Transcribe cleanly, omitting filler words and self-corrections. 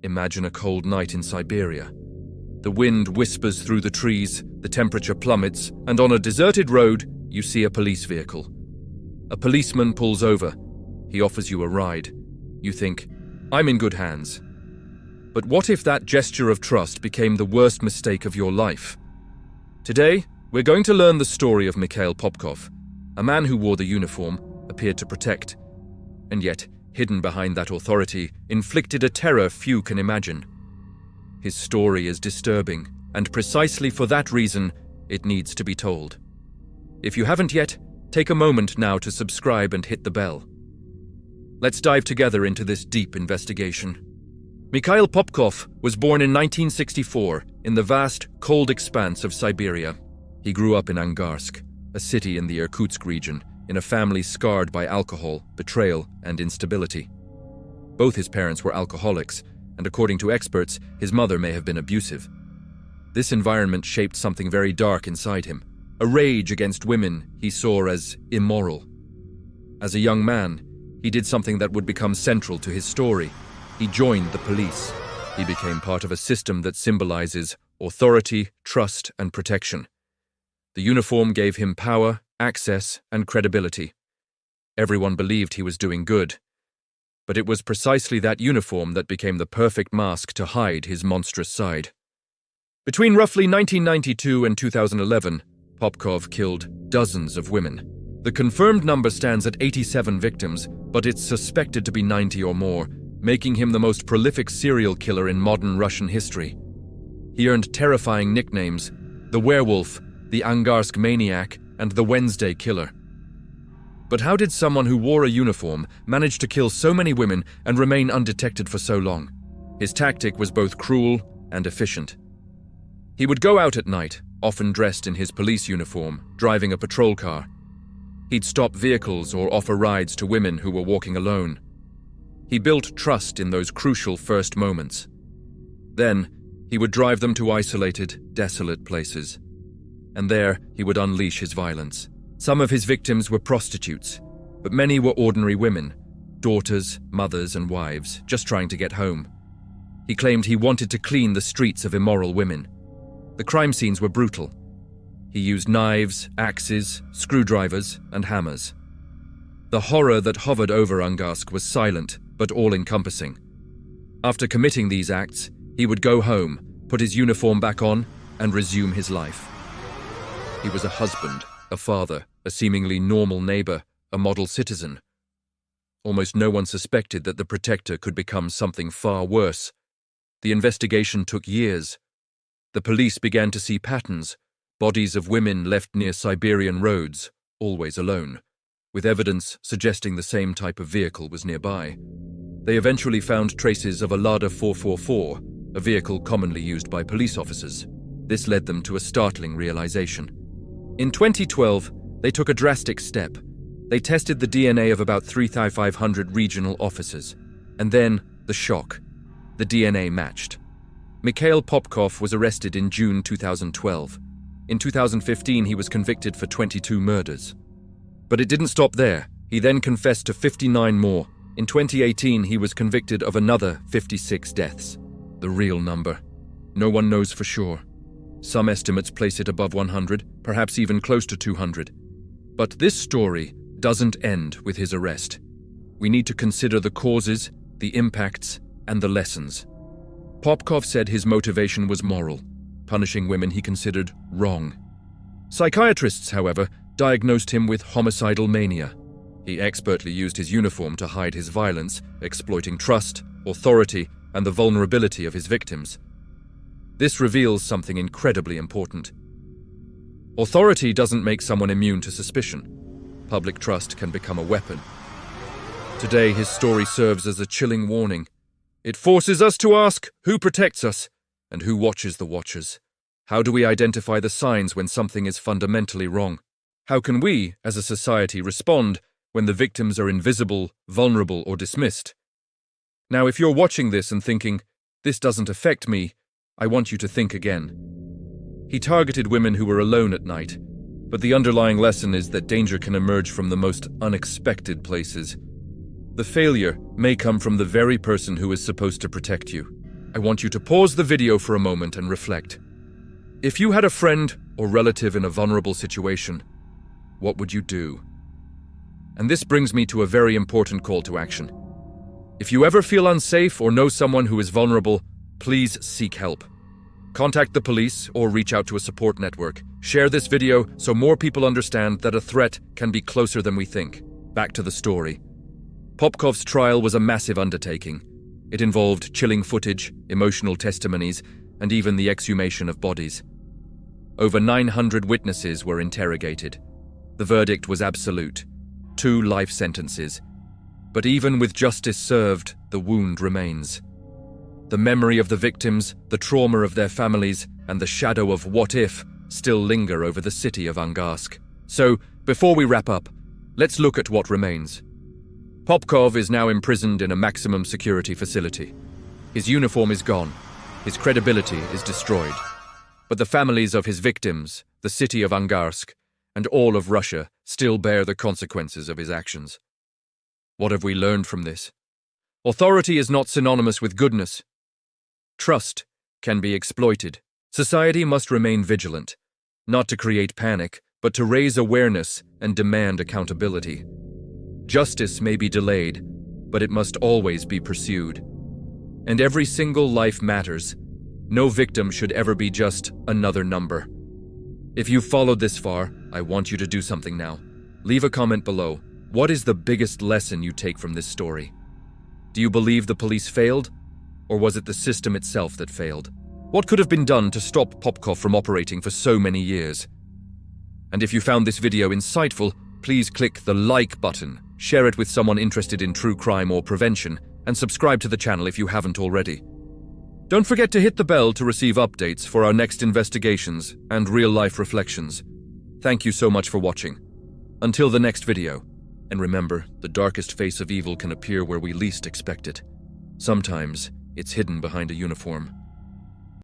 Imagine a cold night in Siberia. The wind whispers through the trees, the temperature plummets, and on a deserted road, you see a police vehicle. A policeman pulls over. He offers you a ride. You think, I'm in good hands. But what if that gesture of trust became the worst mistake of your life? Today, we're going to learn the story of Mikhail Popkov, a man who wore the uniform, appeared to protect, and yet, hidden behind that authority, inflicted a terror few can imagine. His story is disturbing, and precisely for that reason, it needs to be told. If you haven't yet, take a moment now to subscribe and hit the bell. Let's dive together into this deep investigation. Mikhail Popkov was born in 1964 in the vast, cold expanse of Siberia. He grew up in Angarsk, a city in the Irkutsk region, in a family scarred by alcohol, betrayal, and instability. Both his parents were alcoholics, and according to experts, his mother may have been abusive. This environment shaped something very dark inside him, a rage against women he saw as immoral. As a young man, he did something that would become central to his story. He joined the police. He became part of a system that symbolizes authority, trust, and protection. The uniform gave him power, access, and credibility. Everyone believed he was doing good. But it was precisely that uniform that became the perfect mask to hide his monstrous side. Between roughly 1992 and 2011, Popkov killed dozens of women. The confirmed number stands at 87 victims, but it's suspected to be 90 or more, making him the most prolific serial killer in modern Russian history. He earned terrifying nicknames: the Werewolf, the Angarsk Maniac, and the Wednesday Killer. But how did someone who wore a uniform manage to kill so many women and remain undetected for so long? His tactic was both cruel and efficient. He would go out at night, often dressed in his police uniform, driving a patrol car. He'd stop vehicles or offer rides to women who were walking alone. He built trust in those crucial first moments. Then, he would drive them to isolated, desolate places. And there, he would unleash his violence. Some of his victims were prostitutes, but many were ordinary women, daughters, mothers, and wives, just trying to get home. He claimed he wanted to clean the streets of immoral women. The crime scenes were brutal. He used knives, axes, screwdrivers, and hammers. The horror that hovered over Angarsk was silent, but all-encompassing. After committing these acts, he would go home, put his uniform back on, and resume his life. He was a husband, a father, a seemingly normal neighbor, a model citizen. Almost no one suspected that the protector could become something far worse. The investigation took years. The police began to see patterns, bodies of women left near Siberian roads, always alone, with evidence suggesting the same type of vehicle was nearby. They eventually found traces of a Lada 444, a vehicle commonly used by police officers. This led them to a startling realization. In 2012, they took a drastic step. They tested the DNA of about 3,500 regional officers. And then, the shock. The DNA matched. Mikhail Popkov was arrested in June 2012. In 2015, he was convicted for 22 murders. But it didn't stop there. He then confessed to 59 more. In 2018, he was convicted of another 56 deaths. The real number. No one knows for sure. Some estimates place it above 100, perhaps even close to 200. But this story doesn't end with his arrest. We need to consider the causes, the impacts, and the lessons. Popkov said his motivation was moral, punishing women he considered wrong. Psychiatrists, however, diagnosed him with homicidal mania. He expertly used his uniform to hide his violence, exploiting trust, authority, and the vulnerability of his victims. This reveals something incredibly important. Authority doesn't make someone immune to suspicion. Public trust can become a weapon. Today, his story serves as a chilling warning. It forces us to ask who protects us and who watches the watchers. How do we identify the signs when something is fundamentally wrong? How can we, as a society, respond when the victims are invisible, vulnerable, or dismissed? Now, if you're watching this and thinking, this doesn't affect me, I want you to think again. He targeted women who were alone at night, but the underlying lesson is that danger can emerge from the most unexpected places. The failure may come from the very person who is supposed to protect you. I want you to pause the video for a moment and reflect. If you had a friend or relative in a vulnerable situation, what would you do? And this brings me to a very important call to action. If you ever feel unsafe or know someone who is vulnerable, please seek help. Contact the police or reach out to a support network. Share this video so more people understand that a threat can be closer than we think. Back to the story. Popkov's trial was a massive undertaking. It involved chilling footage, emotional testimonies, and even the exhumation of bodies. Over 900 witnesses were interrogated. The verdict was absolute: 2 life sentences. But even with justice served, the wound remains. The memory of the victims, the trauma of their families, and the shadow of what if still linger over the city of Angarsk. So, before we wrap up, let's look at what remains. Popkov is now imprisoned in a maximum security facility. His uniform is gone. His credibility is destroyed. But the families of his victims, the city of Angarsk, and all of Russia still bear the consequences of his actions. What have we learned from this? Authority is not synonymous with goodness. Trust can be exploited. Society must remain vigilant, not to create panic, but to raise awareness and demand accountability. Justice may be delayed, but it must always be pursued. And every single life matters. No victim should ever be just another number. If you've followed this far, I want you to do something now. Leave a comment below. What is the biggest lesson you take from this story? Do you believe the police failed? Or was it the system itself that failed? What could have been done to stop Popkov from operating for so many years? And if you found this video insightful, please click the like button, share it with someone interested in true crime or prevention, and subscribe to the channel if you haven't already. Don't forget to hit the bell to receive updates for our next investigations and real-life reflections. Thank you so much for watching. Until the next video. And remember, the darkest face of evil can appear where we least expect it. Sometimes, it's hidden behind a uniform.